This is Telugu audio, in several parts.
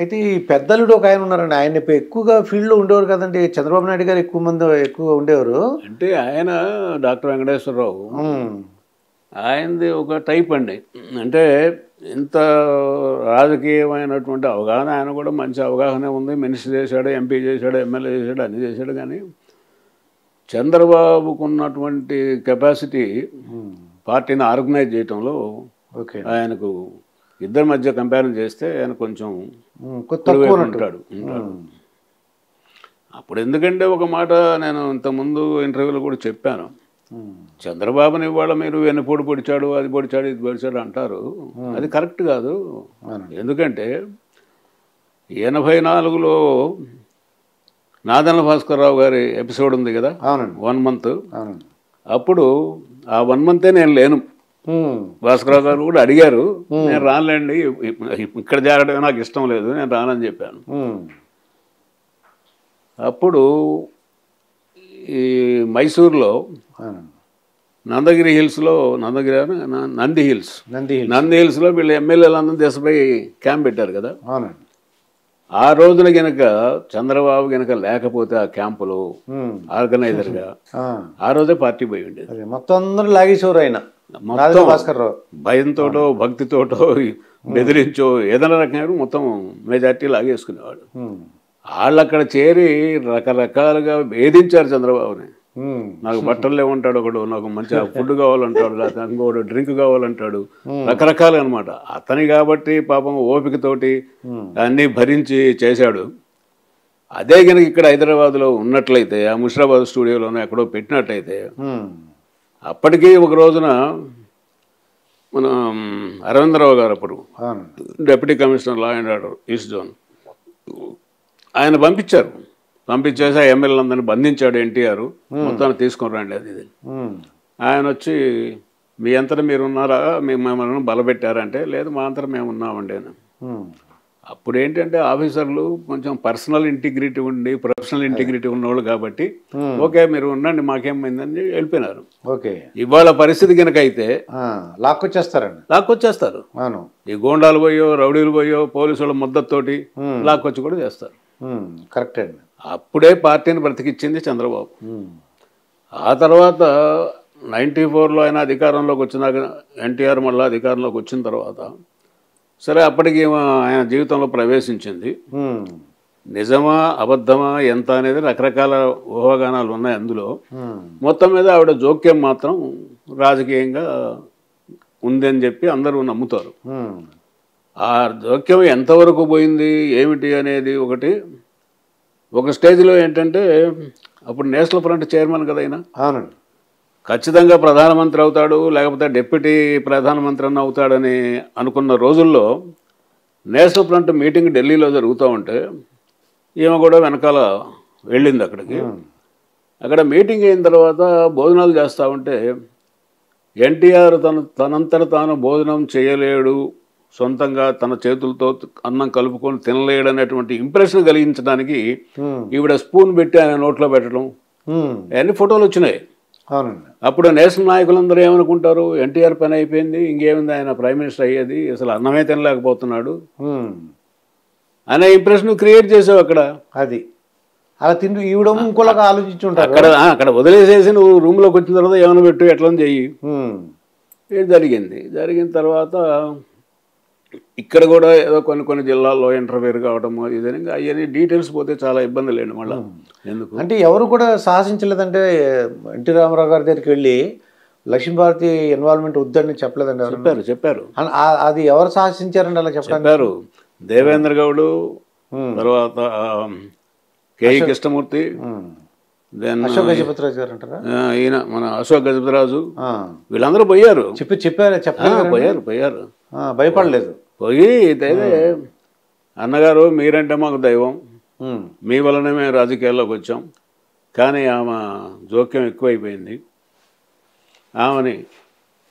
అయితే ఈ పెద్దలుడు ఒక ఆయన ఉన్నారండి. ఆయన ఎక్కువగా ఫీల్డ్‌లో ఉండేవారు కదండీ! చంద్రబాబు నాయుడు గారు ఎక్కువ మంది ఎక్కువగా ఉండేవారు. అంటే ఆయన డాక్టర్ వెంకటేశ్వరరావు హ్మ్. ఆయనది ఒక టైప్ అండి. అంటే ఇంత రాజకీయమైనటువంటి అవగాహన ఆయన కూడా మంచి అవగాహన ఉంది. మినిస్టర్ చేశాడు, ఎంపీ చేశాడు, ఎమ్మెల్యే చేశాడు, అన్నీ చేశాడు. కానీ చంద్రబాబుకున్నటువంటి కెపాసిటీ హ్మ్. పార్టీని ఆర్గనైజ్ చేయటంలో ఓకే. ఆయనకు ఇద్దరి మధ్య కంపేర్ చేస్తే ఆయన కొంచెం కొద్ది కుడివైపు తక్కువనట్టు. ఉంటాడు. అప్పుడు ఎందుకంటే ఒక మాట నేను ఇంతకుముందు ఇంటర్వ్యూలో కూడా చెప్పాను. చంద్రబాబుని ఇవాళ మీరు వెన్నుపోటు పొడిచాడు, అది పొడిచాడు, ఇది పొడిచాడు అంటారు. అది కరెక్ట్ కాదు. ఎందుకంటే 84లో నాదెండ్ల భాస్కర్రావు గారి ఎపిసోడ్ ఉంది కదా, అవునండి. 1 month. అవునండి. అప్పుడు ఆ 1 month నేను లేను. భాస్కర్రావు గారు కూడా అడిగారు, నేను రానులేండి, ఇక్కడ చేరడమే నాకు ఇష్టం లేదు, నేను రానని చెప్పాను. అప్పుడు ఈ మైసూర్లో నందగిరి హిల్స్లో నంది హిల్స్లో వీళ్ళు ఎమ్మెల్యేలందరూ దేశపై క్యాంప్ పెట్టారు కదా. ఆ రోజున గనక చంద్రబాబు గనక లేకపోతే ఆ క్యాంపులో ఆర్గనైజర్గా ఆ రోజే పార్టీ పోయి ఉండేది. మొత్తం అందరూ లాగేసేవారు ఆయన. మొత్తం భయంతోటో భక్తితోటో బెదిరించో ఏదైనా రకంగా మొత్తం మెజార్టీ లాగేసుకునేవాడు. వాళ్ళు అక్కడ చేరి రకరకాలుగా వేధించారు చంద్రబాబుని. నాకు బట్టలు లేవంటాడు ఒకడు, నాకు మంచిగా ఫుడ్ కావాలంటాడు, లేకపోతే ఇంకోడు డ్రింక్ కావాలంటాడు, రకరకాలు అనమాట. అతని కాబట్టి పాపం ఓపికతోటి అన్నీ భరించి చేశాడు. అదే కనుక ఇక్కడ హైదరాబాద్లో ఉన్నట్లయితే, ఆ ముషిరాబాద్ స్టూడియోలోనే ఎక్కడో పెట్టినట్టయితే, అప్పటికీ ఒక రోజున మన అరవిందరావు గారు అప్పుడు deputy commissioner law and order east zone, ఆయన పంపించేసి ఆ ఎమ్మెల్యేలందరినీ బంధించాడు ఎన్టీఆర్. మొత్తాన్ని తీసుకొని రండి అది ఇది. ఆయన వచ్చి మీ అంతటా మీరు ఉన్నారా, మిమ్మల్ని బలపెట్టారంటే, లేదు మా అంతటా మేము ఉన్నామండి అని. అప్పుడు ఏంటంటే ఆఫీసర్లు కొంచెం పర్సనల్ ఇంటిగ్రిటీ ఉండి ప్రొఫెషనల్ ఇంటిగ్రిటీ ఉన్నవాళ్ళు కాబట్టి ఓకే మీరు ఉండండి మాకేమైందని వెళ్ళిపోయినారు. ఇవాళ పరిస్థితి కనుక అయితే లాక్కొచ్చేస్తారు. ఈ గోండాలు పోయో రౌడీలు పోయో పోలీసుల మద్దతుతోటి లాక్కొచ్చి కూడా చేస్తారు. కరెక్ట్ అండి. అప్పుడే పార్టీని బ్రతికిచ్చింది చంద్రబాబు. ఆ తర్వాత 94లో ఆయన అధికారంలోకి వచ్చినాక, ఎన్టీఆర్ మళ్ళీ అధికారంలోకి వచ్చిన తర్వాత సరే అప్పటికి ఆయన జీవితంలో ప్రవేశించింది. నిజమా అబద్ధమా ఎంత అనేది రకరకాల ఊహాగానాలు ఉన్నాయి అందులో. మొత్తం మీద ఆవిడ జోక్యం మాత్రం రాజకీయంగా ఉందని చెప్పి అందరూ నమ్ముతారు. ఆ జోక్యం ఎంతవరకు పోయింది ఏమిటి అనేది ఒక స్టేజ్లో ఏంటంటే, అప్పుడు నేషనల్ ఫ్రంట్ చైర్మన్ కదా ఆయన. అవునండి. ఖచ్చితంగా ప్రధానమంత్రి అవుతాడు, లేకపోతే డిప్యూటీ ప్రధానమంత్రి అన్న అవుతాడని అనుకున్న రోజుల్లో నేషనల్ ఫ్రంట్ మీటింగ్ ఢిల్లీలో జరుగుతూ ఉంటే ఈమె కూడా వెనకాల వెళ్ళింది అక్కడికి. అక్కడ మీటింగ్ అయిన తర్వాత భోజనాలు చేస్తూ ఉంటే ఎన్టీఆర్ తనంతట తాను భోజనం చేయలేడు, సొంతంగా తన చేతులతో అన్నం కలుపుకొని తినలేడు అనేటువంటి ఇంప్రెషన్ కలిగించడానికి ఈవిడ స్పూన్ పెట్టి ఆయన నోట్లో పెట్టడం, అన్ని ఫోటోలు వచ్చినాయి. అప్పుడు నేషనల్ నాయకులందరూ ఏమనుకుంటారు, ఎన్టీఆర్ పని అయిపోయింది, ఇంకేముంది ఆయన ప్రైమ్ మినిస్టర్ అయ్యేది, అసలు అన్నమే తినలేకపోతున్నాడు అనే ఇంప్రెషన్ క్రియేట్ చేసావు అక్కడ. అది అలా తింటూ ఈవిడ ఇంకోలాగా ఆలోచించుంటారు. అక్కడ వదిలేసేసి నువ్వు రూమ్లోకి వచ్చిన తర్వాత ఏమైనా పెట్టు ఎట్లా చెయ్యి. ఇది జరిగిన తర్వాత ఇక్కడ కూడా ఏదో కొన్ని జిల్లాల్లో ఇంటర్ఫేర్ కావడము ఇదని అవన్నీ డీటెయిల్స్ పోతే చాలా ఇబ్బంది లేండి మళ్ళీ. ఎందుకు అంటే ఎవరు కూడా సాహసించలేదంటే, ఎన్టీ రామారావు గారి దగ్గరికి వెళ్ళి లక్ష్మీభారతి ఇన్వాల్వ్మెంట్ వద్దని చెప్పలేదండి. చెప్పారు. అది ఎవరు సాహసించారండి అలా చెప్పారు? దేవేంద్ర గౌడు, తర్వాత కేఈ కృష్ణమూర్తి, అశోక్ గజపతిరాజు గారు అంటారా, ఈయన మన అశోక్ గజపతిరాజు, వీళ్ళందరూ పోయారు. పోయారు భయపడలేదు. పోయి అన్నగారు మీరంటే మాకు దైవం, మీ వలనే మేము రాజకీయాల్లోకి వచ్చాం, కానీ ఆమె జోక్యం ఎక్కువైపోయింది, ఆమెని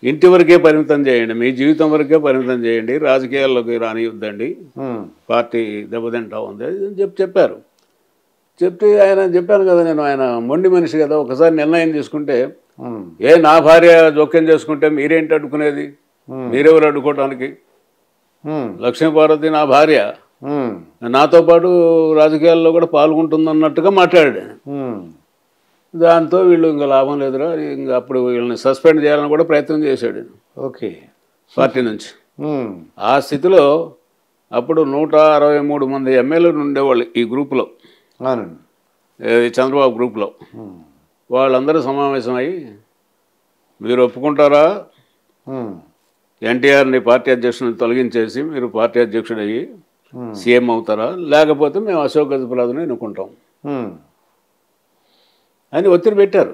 ఇంటి వరకే పరిమితం చేయండి, మీ జీవితం వరకే పరిమితం చేయండి, రాజకీయాల్లోకి రానియొద్దండి, పార్టీ దెబ్బతింటా ఉంది అని చెప్పారు. చెప్తే ఆయన చెప్పాను కదా నేను, ఆయన మొండి మనిషి కదా, ఒకసారి నిర్ణయం తీసుకుంటే నా భార్య జోక్యం చేసుకుంటే మీరేంటి అడ్డుకునేది, మీరెవరు అడ్డుకోవటానికి, లక్ష్మీపార్వతి నా భార్య, నాతో పాటు రాజకీయాల్లో కూడా పాల్గొంటుందన్నట్టుగా మాట్లాడాడు. దాంతో వీళ్ళు ఇంకా లాభం లేదురా, ఇంకా అప్పుడు వీళ్ళని సస్పెండ్ చేయాలని కూడా ప్రయత్నం చేశాడు. ఓకే. పార్టీ నుంచి. ఆ స్థితిలో అప్పుడు 163 మంది ఎమ్మెల్యేలు ఉండేవాళ్ళు ఈ గ్రూపులో, చంద్రబాబు గ్రూప్లో. వాళ్ళందరూ సమావేశమై మీరు ఒప్పుకుంటారా ఎన్టీఆర్ని పార్టీ అధ్యక్షుడిని తొలగించేసి మీరు పార్టీ అధ్యక్షుడు అయ్యి సీఎం అవుతారా, లేకపోతే మేము అశోక్ గజపతిరాజుని ఎన్నుకుంటాం అని ఒత్తిడి పెట్టారు.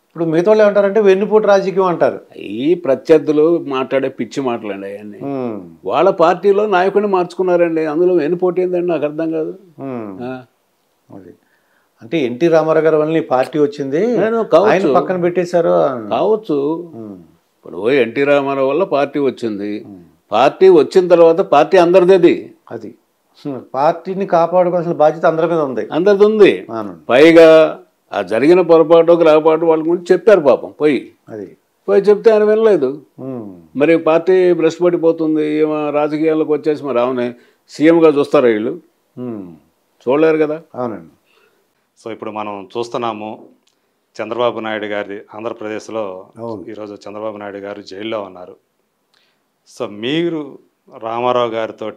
ఇప్పుడు మిగతా వాళ్ళు ఏమంటారంటే వెన్నుపోటు రాజకీయం అంటారు. ఈ ప్రత్యర్థులు మాట్లాడే పిచ్చి మాటలండి అవన్నీ. వాళ్ళ పార్టీలో నాయకుడిని మార్చుకున్నారండి, అందులో వెన్నుపోటు ఏందండి నాకు అర్థం కాదు. అది అంటే ఎన్టీ రామారావు గారి వల్ల పార్టీ వచ్చింది, ఆయన పక్కన పెట్టేశారు కావచ్చు. ఇప్పుడు ఎన్టీ రామారావు వల్ల పార్టీ వచ్చింది, పార్టీ వచ్చిన తర్వాత పార్టీ అందరిది. అది పార్టీని కాపాడుకోవాల్సిన బాధ్యత అందరి మీద ఉంది, అందరిది ఉంది. పైగా ఆ జరిగిన పొరపాటు గ్రహపాటు వాళ్ళ గురించి చెప్పారు పాపం, పోయి చెప్తే ఆయన వినలేదు. మరి పార్టీ భ్రష్టు పడిపోతుంది, రాజకీయాల్లోకి వచ్చేసి మరి అవునే సీఎంగా చూస్తారా వీళ్ళు? చూడలేరు కదా. అవునండి. సో ఇప్పుడు మనం చూస్తున్నాము చంద్రబాబు నాయుడు గారి ఆంధ్రప్రదేశ్లో ఈరోజు చంద్రబాబు నాయుడు గారు జైల్లో ఉన్నారు. సో మీరు రామారావు గారితో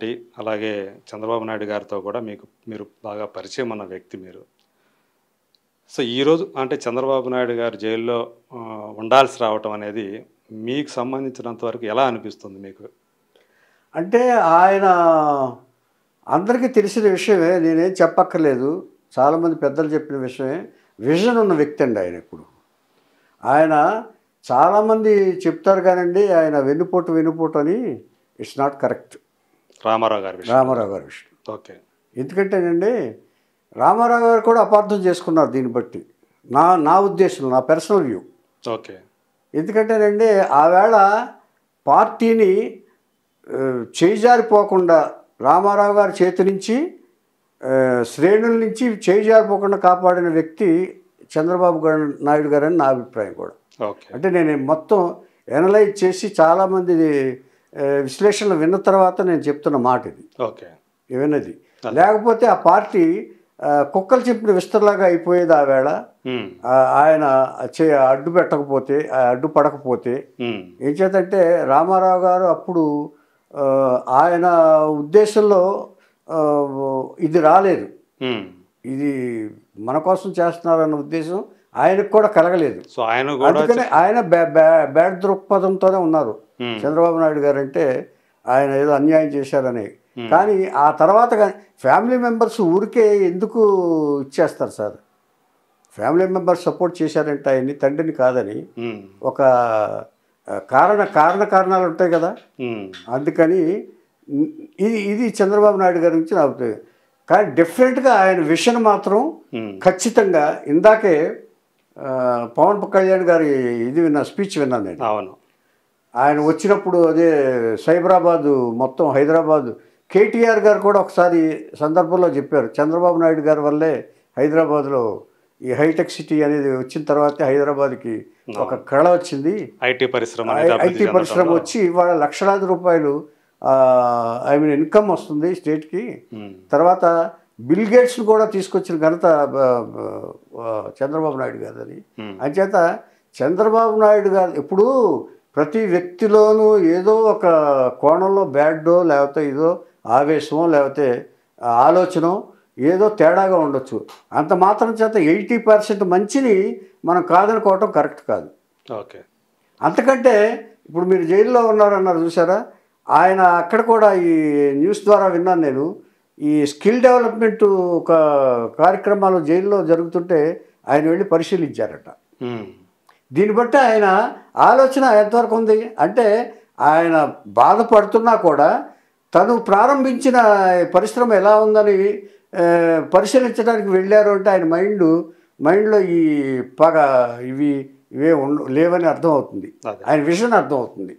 అలాగే చంద్రబాబు నాయుడు గారితో కూడా మీరు బాగా పరిచయం ఉన్న వ్యక్తి మీరు. సో ఈరోజు అంటే చంద్రబాబు నాయుడు గారు జైల్లో ఉండాల్సి రావటం అనేది మీకు సంబంధించినంత వరకు ఎలా అనిపిస్తుంది మీకు? అంటే ఆయన అందరికీ తెలిసిన విషయమే, నేనేం చెప్పక్కర్లేదు, చాలామంది పెద్దలు చెప్పిన విషయమే. విజన్ ఉన్న వ్యక్తి అండి ఆయన. ఇప్పుడు ఆయన చాలామంది చెప్తారు కానండి ఆయన వెన్నుపోటు అని. It's not correct. రామారావు గారి విషయం ఓకే. ఎందుకంటేనండి రామారావు గారు కూడా అపార్థం చేసుకున్నారు దీన్ని బట్టి, నా ఉద్దేశం, నా పర్సనల్ వ్యూ. ఓకే. ఎందుకంటేనండి ఆవేళ పార్టీని చేజారిపోకుండా రామారావు గారి చేతి నుంచి శ్రేణుల నుంచి చేజారిపోకుండా కాపాడిన వ్యక్తి చంద్రబాబు నాయుడు గారు అని నా అభిప్రాయం కూడా. అంటే నేను మొత్తం ఎనలైజ్ చేసి చాలామంది విశ్లేషణలు విన్న తర్వాత నేను చెప్తున్న మాట ఇది. ఓకే. విన్నది లేకపోతే ఆ పార్టీ కుక్కలు చెప్పిన విస్తరలాగా అయిపోయేది. ఆ వేళ ఆయన అడ్డు పెట్టకపోతే, అడ్డు పడకపోతే ఏం చేతంటే రామారావు గారు అప్పుడు ఆయన ఉద్దేశంలో ఇది రాలేదు, ఇది మన కోసం చేస్తున్నారన్న ఉద్దేశం ఆయనకు కూడా కలగలేదు. సో ఆయన అందుకనే ఆయన బ్యాడ్ దృక్పథంతోనే ఉన్నారు చంద్రబాబు నాయుడు గారు. అంటే ఆయన ఏదో అన్యాయం చేశారని. కానీ ఆ తర్వాత కానీ ఫ్యామిలీ మెంబర్స్ ఊరికే ఎందుకు ఇచ్చేస్తారు సార్? ఫ్యామిలీ మెంబర్స్ సపోర్ట్ చేశారంటే ఆయన్ని, తండ్రిని కాదని ఒక కారణాలు ఉంటాయి కదా. అందుకని ఇది చంద్రబాబు నాయుడు గారి నుంచి నా అభిప్రాయం. కానీ డెఫినెట్గా ఆయన విషన్ మాత్రం ఖచ్చితంగా, ఇందాకే పవన్ కళ్యాణ్ గారి స్పీచ్ విన్నాను నేను. అవును. ఆయన వచ్చినప్పుడు అదే సైబరాబాదు మొత్తం హైదరాబాదు, కేటీఆర్ గారు కూడా ఒకసారి సందర్భంలో చెప్పారు చంద్రబాబు నాయుడు గారి వల్లే హైదరాబాద్లో ఈ హైటెక్ సిటీ అనేది వచ్చిన తర్వాతే హైదరాబాద్కి ఒక కళ వచ్చింది, ఐటీ పరిశ్రమ వచ్చి ఇవాళ లక్షలాది రూపాయలు ఇన్కమ్ వస్తుంది స్టేట్కి. తర్వాత బిల్ గేట్స్ని కూడా తీసుకొచ్చిన ఘనత చంద్రబాబు నాయుడు గారు అని. అంచేత చంద్రబాబు నాయుడు గారు ఎప్పుడూ ప్రతి వ్యక్తిలోనూ ఏదో ఒక కోణంలో బ్యాడో లేకపోతే ఏదో ఆవేశమో లేకపోతే ఆలోచన ఏదో తేడాగా ఉండొచ్చు. అంత మాత్రం చేత 80% మంచిని మనం కాదనుకోవటం కరెక్ట్ కాదు. ఓకే. అంతకంటే ఇప్పుడు మీరు జైల్లో ఉన్నారన్నారు చూసారా, ఆయన అక్కడ కూడా ఈ న్యూస్ ద్వారా విన్నాను నేను, ఈ స్కిల్ డెవలప్మెంట్ ఒక కార్యక్రమాలు జైల్లో జరుగుతుంటే ఆయన వెళ్ళి పరిశీలించారట. దీన్ని బట్టి ఆయన ఆలోచన ఎంతవరకు ఉంది అంటే ఆయన బాధపడుతున్నా కూడా తను ప్రారంభించిన పరిశ్రమ ఎలా ఉందని పరిశీలించడానికి వెళ్ళారు అంటే ఆయన మైండ్లో ఈ పగ ఇవే లేవని అర్థమవుతుంది, ఆయన విజన్ అర్థమవుతుంది.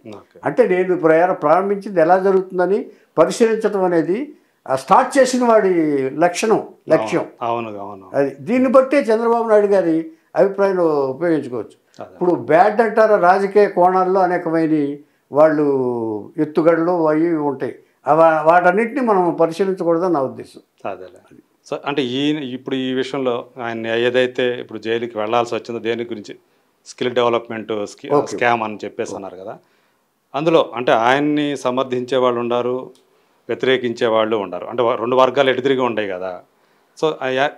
అంటే నేను ప్రారంభించింది ఎలా జరుగుతుందని పరిశీలించడం అనేది స్టార్ట్ చేసిన వాడి లక్ష్యం. అది దీన్ని బట్టే చంద్రబాబు నాయుడు గారి అభిప్రాయంలో ఉపయోగించుకోవచ్చు. ఇప్పుడు బ్యాడ్ అంటారా రాజకీయ కోణాల్లో అనేకమైన వాళ్ళు ఎత్తుగడలు అవి ఉంటాయి. వాటన్నిటిని మనం పరిశీలించకూడదని నా ఉద్దేశం. అదేలే. సో అంటే ఇప్పుడు ఈ విషయంలో ఆయన ఏదైతే ఇప్పుడు జైలుకి వెళ్లాల్సి వచ్చిందో దేని గురించి స్కిల్ డెవలప్మెంట్ స్కామ్ అని చెప్పేసి అన్నారు కదా, అందులో అంటే ఆయన్ని సమర్థించే వాళ్ళు ఉన్నారు, వ్యతిరేకించే వాళ్ళు ఉన్నారు, అంటే రెండు వర్గాలు ఎదురుగా ఉన్నాయి కదా. సో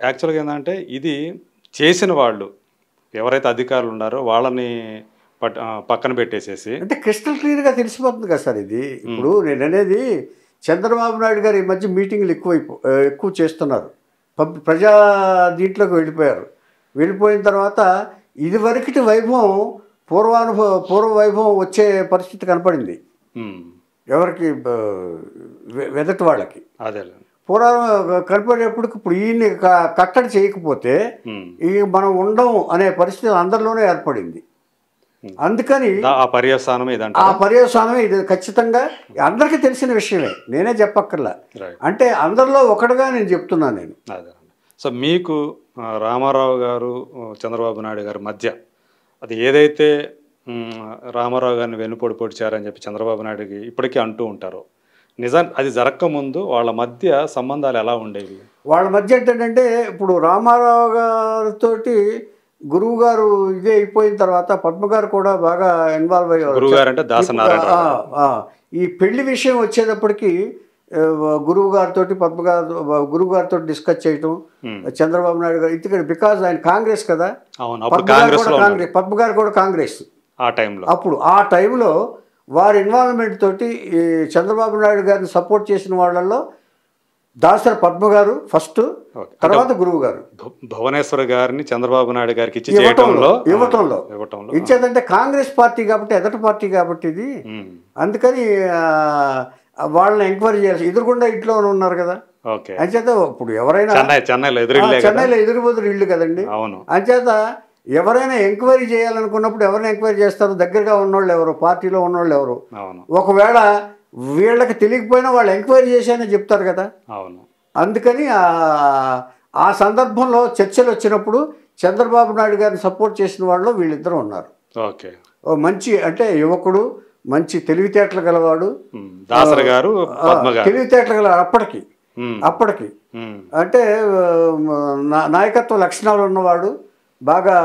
యాక్చువల్గా ఏంటంటే ఇది చేసిన వాళ్ళు ఎవరైతే అధికారులు ఉన్నారో వాళ్ళని పక్కన పెట్టేసేసి అంటే క్రిస్టల్ క్లియర్గా తెలిసిపోతుంది కదా సార్. ఇది ఇప్పుడు నేను అనేది చంద్రబాబు నాయుడు గారు ఈ మధ్య మీటింగ్లు ఎక్కువ చేస్తున్నారు, ప్రజా దీంట్లోకి వెళ్ళిపోయిన తర్వాత ఇదివరకటి వైభవం పూర్వ వైభవం వచ్చే పరిస్థితి కనపడింది ఎవరికి, వెదటి వాళ్ళకి. అదే పూర్వం కనపడేప్పుడు ఇప్పుడు ఈయన్ని కట్టడి చేయకపోతే ఈ మనం ఉండం అనే పరిస్థితి అందరిలోనే ఏర్పడింది. అందుకని ఆ పర్యవసానమే ఇది ఖచ్చితంగా అందరికీ తెలిసిన విషయమే, నేనే చెప్పక్కర్లా. అంటే అందరిలో ఒకటిగా నేను చెప్తున్నాను నేను. అదే. సో మీకు రామారావు గారు చంద్రబాబు నాయుడు గారి మధ్య అది ఏదైతే రామారావు గారిని వెన్నుపోటు పొడిచారని చెప్పి చంద్రబాబు నాయుడుకి ఇప్పటికీ అంటూ ఉంటారో, నిజాన్ని అది జరగకముందు వాళ్ళ మధ్య సంబంధాలు ఎలా ఉండేవి? వాళ్ళ మధ్య ఏంటంటే ఇప్పుడు రామారావు గారితో గురువు గారు ఇదే అయిపోయిన తర్వాత పద్మ గారు కూడా బాగా ఇన్వాల్వ్ అయ్యారు. గురువు గారు అంటే దాసనారాయణ. ఈ పెళ్లి విషయం వచ్చేటప్పటికి గురువు గారితో డిస్కస్ చేయటం చంద్రబాబు నాయుడు గారు, ఎందుకంటే బికాజ్ ఆయన కాంగ్రెస్ కదా, పద్మ గారు కూడా కాంగ్రెస్ అప్పుడు ఆ టైంలో వారి ఇన్వాల్వ్మెంట్ తోటి చంద్రబాబు నాయుడు గారిని సపోర్ట్ చేసిన వాళ్ళల్లో దాసర పద్మ గారు ఫస్ట్, తర్వాత గురువు గారు. భువనేశ్వర్ గారిని చంద్రబాబు నాయుడు గారికి ఇవ్వటంలో ఇచ్చేదంటే కాంగ్రెస్ పార్టీ కాబట్టి, ఎదటి పార్టీ కాబట్టి ఇది, అందుకని వాళ్ళని ఎంక్వైరీ చేయాలి. ఎదురుకుండా ఇంట్లో ఉన్నారు కదా, అంచేత ఇప్పుడు ఎవరైనా చెన్నైలో ఎదురుబోదురు ఇల్లు కదండి, అంచేత ఎవరైనా ఎంక్వైరీ చేయాలనుకున్నప్పుడు ఎవరైనా ఎంక్వైరీ చేస్తారు, దగ్గరగా ఉన్నోళ్ళు ఎవరు, పార్టీలో ఉన్నోళ్ళు ఎవరు. ఒకవేళ వీళ్ళకి తెలియకపోయినా వాళ్ళు ఎంక్వైరీ చేశానని చెప్తారు కదా. అందుకని ఆ సందర్భంలో చర్చలు వచ్చినప్పుడు చంద్రబాబు నాయుడు గారిని సపోర్ట్ చేసిన వాళ్ళు వీళ్ళిద్దరూ ఉన్నారు. మంచి అంటే యువకుడు, మంచి తెలివితేటలు గలవాడు, తెలివితేటలు గలవాడు అప్పటికి అంటే నాయకత్వ లక్షణాలు ఉన్నవాడు, బాగా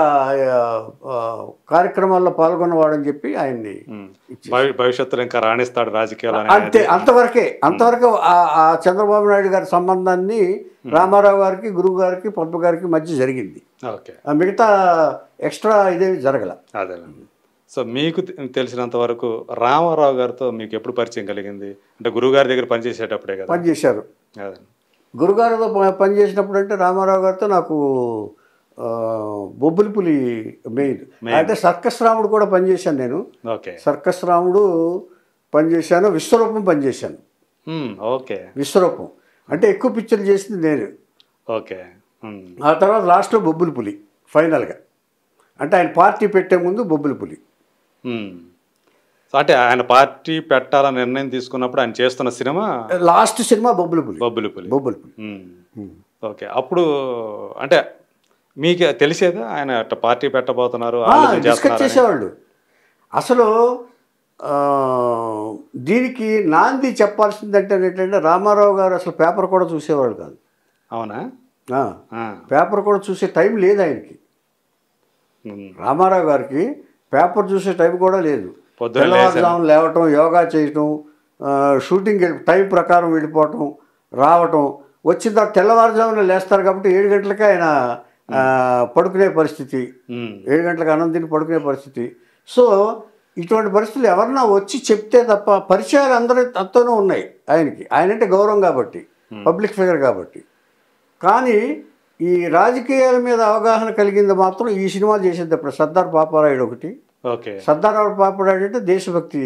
కార్యక్రమాల్లో పాల్గొన్నవాడు అని చెప్పి ఆయన్ని భవిష్యత్తులో ఇంకా రాణిస్తాడు రాజకీయాలు అంతే. అంతవరకు ఆ చంద్రబాబు నాయుడు గారి సంబంధాన్ని రామారావు గారికి, గురువు గారికి, పద్మ గారికి మధ్య జరిగింది. మిగతా ఎక్స్ట్రా ఇదేవి జరగల. అదేనండి. సో మీకు తెలిసినంత వరకు రామారావు గారితో మీకు ఎప్పుడు పరిచయం కలిగింది? అంటే గురువుగారి దగ్గర పనిచేసేటప్పుడే కదా పనిచేశారు. గురుగారితో పనిచేసినప్పుడు అంటే రామారావు గారితో నాకు బొబ్బులిపులి మెయిన్ అంటే సర్కస్ రాముడు కూడా పనిచేశాను నేను. సర్కస్ రాముడు పనిచేశాను, విశ్వరూపం పనిచేశాను. విశ్వరూపం అంటే ఎక్కువ పిక్చర్లు చేసింది నేను. ఆ తర్వాత లాస్ట్లో బొబ్బులిపులి ఫైనల్గా, అంటే ఆయన పార్టీ పెట్టే ముందు బొబ్బులిపులి. అంటే ఆయన పార్టీ పెట్టాలని నిర్ణయం తీసుకున్నప్పుడు ఆయన చేస్తున్న సినిమా లాస్ట్ సినిమా బొబ్బులిపులి. ఓకే. అప్పుడు అంటే మీకు తెలిసేదా ఆయన పార్టీ పెట్టబోతున్నారు? డిస్కస్ చేసేవాళ్ళు. అసలు దీనికి నాంది చెప్పాల్సిందంటే ఏంటంటే రామారావు గారు అసలు పేపర్ కూడా చూసేవాళ్ళు కాదు. అవునా? పేపర్ కూడా చూసే టైం లేదు ఆయనకి. రామారావు గారికి పేపర్ చూసే టైం కూడా లేదు. తెల్లవారుజామున లేవటం, యోగా చేయటం, షూటింగ్ టైం ప్రకారం వెళ్ళిపోవటం, రావటం, వచ్చిన తర్వాత తెల్లవారుజామున లేస్తారు కాబట్టి 7 గంటలకే ఆయన పడుకునే పరిస్థితి, 7 గంటలకు అన్నం తిని పడుకునే పరిస్థితి. సో ఇటువంటి పరిస్థితులు ఎవరన్నా వచ్చి చెప్తే తప్ప, పరిచయాలు అందరితోనూ ఉన్నాయి ఆయనకి, ఆయనంటే గౌరవం కాబట్టి, పబ్లిక్ ఫిగర్ కాబట్టి. కానీ ఈ రాజకీయాల మీద అవగాహన కలిగింది మాత్రం ఈ సినిమాలు చేసేటప్పుడు. సర్దార్ పాపారాయుడు ఒకటి, సర్దార్ పాపారాయుడు అంటే దేశభక్తి,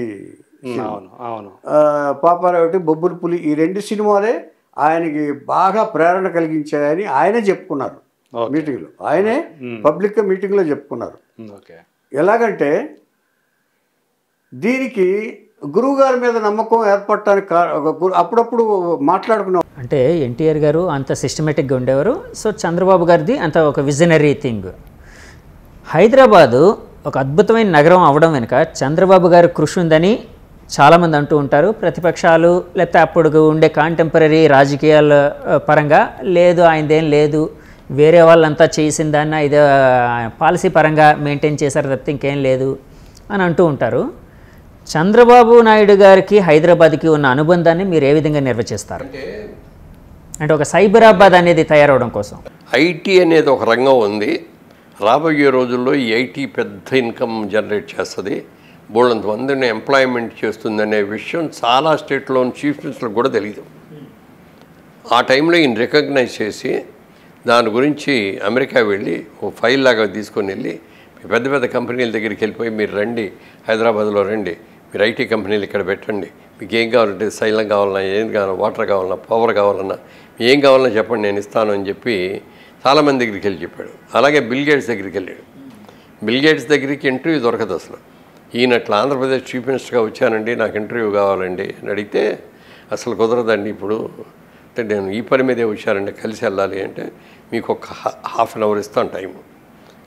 పాపారాయుడు, బొబ్బులిపులి, ఈ 2 సినిమాలే ఆయనకి బాగా ప్రేరణ కలిగించాయని ఆయనే చెప్పుకున్నారు మీటింగ్లో. ఆయనే పబ్లిక్గా మీటింగ్లో చెప్పుకున్నారు. ఎలాగంటే దీనికి గురువుగారి మీద నమ్మకం ఏర్పడటానికి అప్పుడప్పుడు మాట్లాడుకున్నాం. అంటే ఎన్టీఆర్ గారు అంత సిస్టమేటిక్గా ఉండేవారు. సో చంద్రబాబు గారిది అంత ఒక విజనరీ థింగ్. హైదరాబాదు ఒక అద్భుతమైన నగరం అవడం వెనుక చంద్రబాబు గారి కృషి ఉందని చాలామంది అంటూ ఉంటారు. ప్రతిపక్షాలు లేకపోతే అప్పుడు ఉండే కాంటెంపరీ రాజకీయాల పరంగా లేదు, ఆయనదేం లేదు, వేరే వాళ్ళంతా చేసిన దాన్ని ఇది పాలసీ పరంగా మెయింటైన్ చేశారు తప్పితే ఇంకేం లేదు అని అంటూ ఉంటారు. చంద్రబాబు నాయుడు గారికి హైదరాబాద్కి ఉన్న అనుబంధాన్ని మీరు ఏ విధంగా నిర్వచిస్తారు? అంటే ఒక సైబరాబాద్ అనేది తయారవడం కోసం ఐటీ అనేది ఒక రంగం ఉంది. రాబోయే రోజుల్లో ఈ ఐటీ పెద్ద ఇన్కమ్ జనరేట్ చేస్తుంది, బోల్డంత మందిని ఎంప్లాయ్మెంట్ చేస్తుందనే విషయం చాలా స్టేట్లోని చీఫ్ మినిస్టర్లకు కూడా తెలియదు. ఆ టైంలో ఈయన రికగ్నైజ్ చేసి దాని గురించి అమెరికా వెళ్ళి ఓ ఫైల్ లాగా తీసుకొని వెళ్ళి పెద్ద పెద్ద కంపెనీల దగ్గరికి వెళ్ళిపోయి మీరు రండి, హైదరాబాద్లో రండి, మీరు ఐటీ కంపెనీలు ఇక్కడ పెట్టండి, మీకు ఏం కావాలంటే సైలం కావాలన్నా, ఏం కావాలన్నా, వాటర్ కావాలన్నా, పవర్ కావాలన్నా, ఏం కావాలన్నా చెప్పండి నేను ఇస్తాను అని చెప్పి చాలామంది దగ్గరికి వెళ్ళి చెప్పాడు. అలాగే బిల్ గేట్స్ దగ్గరికి వెళ్ళాడు. బిల్ గేట్స్ దగ్గరికి ఇంటర్వ్యూ దొరకదు అసలు. ఈయన అట్లా ఆంధ్రప్రదేశ్ చీఫ్ మినిస్టర్గా వచ్చానండి, నాకు ఇంటర్వ్యూ కావాలండి అని అడిగితే అసలు కుదరదండి, ఇప్పుడు అంటే నేను ఈ పని మీదే వచ్చానండి, కలిసి వెళ్ళాలి అంటే మీకు ఒక హాఫ్ అన్ అవర్ ఇస్తాను టైము,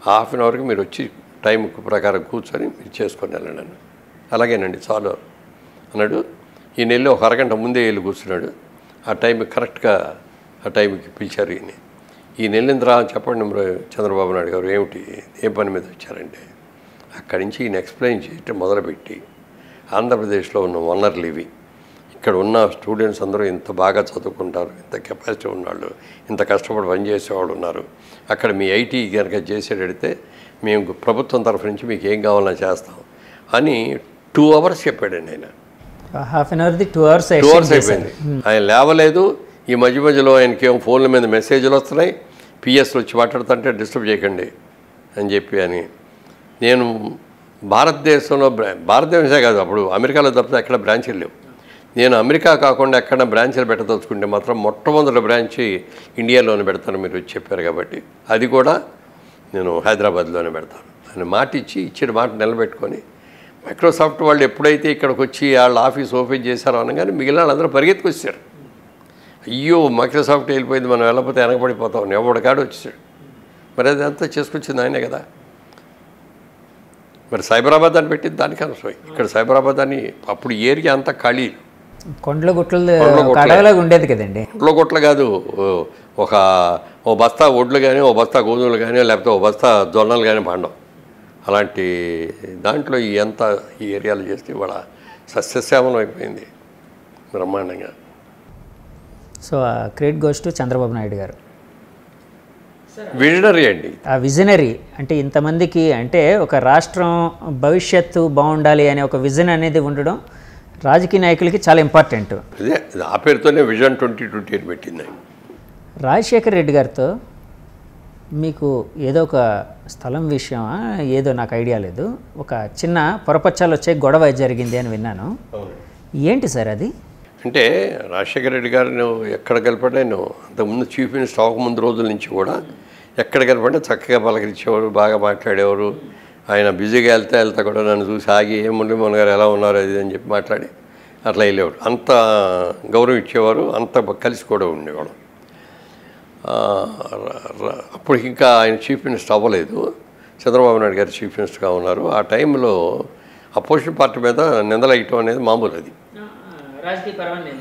హాఫ్ అన్ అవర్కి మీరు వచ్చి టైం ప్రకారం కూర్చొని మీరు చేసుకొని వెళ్ళండి అన్న. అలాగేనండి చాలు అన్నాడు. ఈయన వెళ్ళి ఒక అరగంట ముందే వెళ్ళి కూర్చున్నాడు. ఆ టైంకి కరెక్ట్గా ఆ టైంకి పిలిచారు. ఈయన వెళ్ళిన రా చెప్పండి చంద్రబాబు నాయుడు గారు ఏమిటి, ఏ పని మీద వచ్చారంటే అక్కడి నుంచి ఈయన ఎక్స్ప్లెయిన్ చేయటం మొదలుపెట్టి ఆంధ్రప్రదేశ్లో ఉన్న వనరులు ఇవి, ఇక్కడ ఉన్న స్టూడెంట్స్ అందరూ ఇంత బాగా చదువుకుంటారు, ఇంత కెపాసిటీ ఉన్నవాళ్ళు, ఇంత కష్టపడి పనిచేసేవాళ్ళు ఉన్నారు, అక్కడ మీ ఐటీ కనుక చేసేటడితే మేము ప్రభుత్వం తరఫు నుంచి మీకు ఏం కావాలన్నా చేస్తాం అని 2 hours చెప్పాడండి ఆయన. హాఫ్ అన్ అవర్ది 2 hours అయిపోయింది. ఆయన లేవలేదు. ఈ మధ్యలో ఆయనకి ఏమో ఫోన్ల మీద మెసేజ్లు వస్తున్నాయి, పిఎస్లు వచ్చి మాట్లాడుతుంటే డిస్టర్బ్ చేయకండి అని చెప్పి అని. నేను భారతదేశంలో భారతదేశమే కాదు అప్పుడు అమెరికాలో తప్పితే ఎక్కడ బ్రాంచీలు లేవు. నేను అమెరికా కాకుండా ఎక్కడ బ్రాంచీలు పెట్టదలుచుకుంటే మాత్రం మొట్టమొదటి బ్రాంచి ఇండియాలోనే పెడతాను మీరు వచ్చి చెప్పారు కాబట్టి, అది కూడా నేను హైదరాబాద్లోనే పెడతాను అని మాట ఇచ్చిన మాట నిలబెట్టుకొని మైక్రోసాఫ్ట్ వాళ్ళు ఎప్పుడైతే ఇక్కడికి వచ్చి వాళ్ళ ఆఫీస్ ఓపెన్ చేశారో అనగానే మిగిలిన వాళ్ళందరూ పరిగెత్తుకొచ్చారు. అయ్యో మైక్రోసాఫ్ట్ వెళ్ళిపోయింది, మనం వెళ్ళకపోతే వెనకబడిపోతాం, ఎవడి కాడు వచ్చేసాడు. మరి అదంతా చేసుకొచ్చింది ఆయనే కదా. మరి సైబరాబాద్ అని పెట్టింది దానికి అనవసరం. ఇక్కడ సైబరాబాద్ అని అప్పుడు ఏరియా అంతా ఖాళీ, కొండల గుట్టలు ఉండేది కదండి. కొండల గుట్టలు కాదు, ఓ బస్తా ఒడ్లు కానీ, ఓ బస్తా గోధుమలు కానీ, లేకపోతే ఓ బస్తా జొన్నలు కానీ పండవు. అలాంటి దాంట్లో ఈ ఏరియాలు చేస్తే ఇవాళ సస్యశ్యామలం అయిపోయింది బ్రహ్మాండంగా. So credit goes to Chandrababu Naidu గారు. విజనరీ అండి. ఆ విజనరీ అంటే ఇంతమందికి అంటే ఒక రాష్ట్రం భవిష్యత్తు బాగుండాలి అనే ఒక విజన్ అనేది ఉండడం రాజకీయ నాయకులకి చాలా ఇంపార్టెంట్. అదే ఆ పేరుతోనే విజన్ 2020 అని పెట్టింది. రాజశేఖర్ రెడ్డి గారితో మీకు ఏదో ఒక స్థలం విషయమా ఏదో నాకు ఐడియా లేదు, ఒక చిన్న పొరపచ్చాలు వచ్చే గొడవ జరిగింది అని విన్నాను. ఏంటి సార్ అది? అంటే రాజశేఖర రెడ్డి గారు ఎక్కడ కలపడాను అంతకుముందు చీఫ్ మినిస్టర్ అవ్వకముందు రోజుల నుంచి కూడా ఎక్కడ కలపడే చక్కగా పలకరించేవారు, బాగా మాట్లాడేవారు. ఆయన బిజీగా వెళ్తా కూడా నన్ను చూసి ఆగి ఏ మురళీమోహన్ గారు ఎలా ఉన్నారు అది అని చెప్పి మాట్లాడి అట్లా వెళ్ళేవాడు. అంత గౌరవం ఇచ్చేవారు, అంత కలిసి కూడా ఉండేవాడు. అప్పుడు ఇంకా ఆయన చీఫ్ మినిస్టర్ అవ్వలేదు, చంద్రబాబు నాయుడు గారు చీఫ్ మినిస్టర్గా ఉన్నారు. ఆ టైంలో అపోజిషన్ పార్టీ మీద నిందలు వేయటం అనేది మామూలు, అది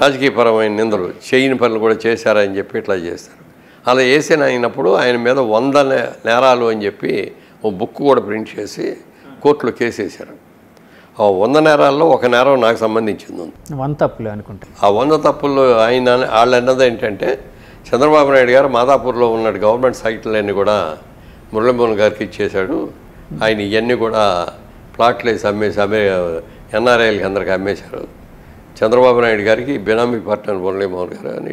రాజకీయపరమైన నిందలు, చేయని పనులు కూడా చేశారని చెప్పి ఇట్లా చేస్తారు. అలా వేసిన అయినప్పుడు ఆయన మీద 100 నేరాలు అని చెప్పి ఓ బుక్ కూడా ప్రింట్ చేసి కోర్టులో కేసు వేశారు. ఆ 100 నేరాల్లో ఒక నేరం నాకు సంబంధించింది ఉంది. 100 తప్పులు అనుకుంటా. ఆ 100 తప్పుల్లో వాళ్ళు అన్నది ఏంటంటే చంద్రబాబు నాయుడు గారు మాదాపూర్లో ఉన్న గవర్నమెంట్ సైట్లన్నీ కూడా మురళీమోహన్ గారికి ఇచ్చేశాడు. ఆయన ఇవన్నీ కూడా ప్లాట్లు వేసి అమ్మేసి ఎన్ఆర్ఐలకి అందరికీ అమ్మేశారు. చంద్రబాబు నాయుడు గారికి బినామీ పార్ట్నర్ మురళీమోహన్ గారు అని